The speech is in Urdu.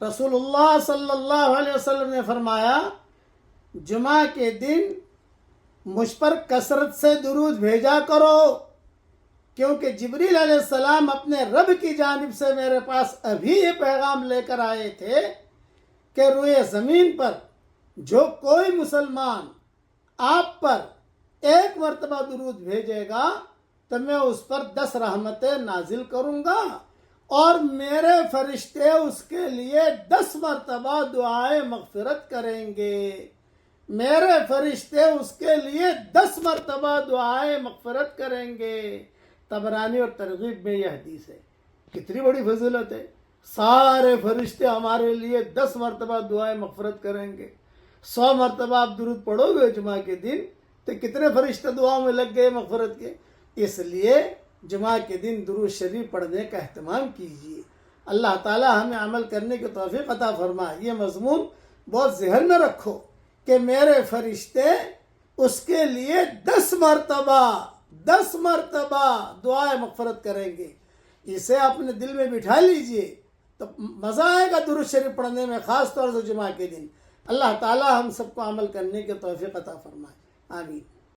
رسول اللہ صلی اللہ علیہ وسلم نے فرمایا جمعہ کے دن مجھ پر کثرت سے درود بھیجا کرو، کیونکہ جبریل علیہ السلام اپنے رب کی جانب سے میرے پاس ابھی یہ پیغام لے کر آئے تھے کہ روئے زمین پر جو کوئی مسلمان آپ پر ایک مرتبہ درود بھیجے گا تو میں اس پر 10 رحمتیں نازل کروں گا، اور میرے فرشتے اس کے لیے 10 مرتبہ دعائیں مغفرت کریں گے۔ میرے فرشتے اس کے لیے 10 مرتبہ دعائیں مغفرت کریں گے۔ طبرانی اور ترغیب میں یہ حدیث ہے۔ کتنی بڑی فضیلت ہے، سارے فرشتے ہمارے لیے 10 مرتبہ دعائیں مغفرت کریں گے۔ 100 مرتبہ آپ درود پڑھو گے جمعہ کے دن تو کتنے فرشتے دعاؤں میں لگ گئے مغفرت کے۔ اس لیے جمعہ کے دن درود شریف پڑھنے کا اہتمام کیجیے۔ اللہ تعالی ہمیں عمل کرنے کی توفیق عطا فرمائے۔ یہ مضمون بہت ذہن میں رکھو کہ میرے فرشتے اس کے لیے 10 مرتبہ دعائیں مغفرت کریں گے۔ اسے اپنے دل میں بٹھا لیجئے تو مزہ آئے گا درود شریف پڑھنے میں، خاص طور سے جمعہ کے دن۔ اللہ تعالی ہم سب کو عمل کرنے کی توفیق عطا فرمائے، آمین۔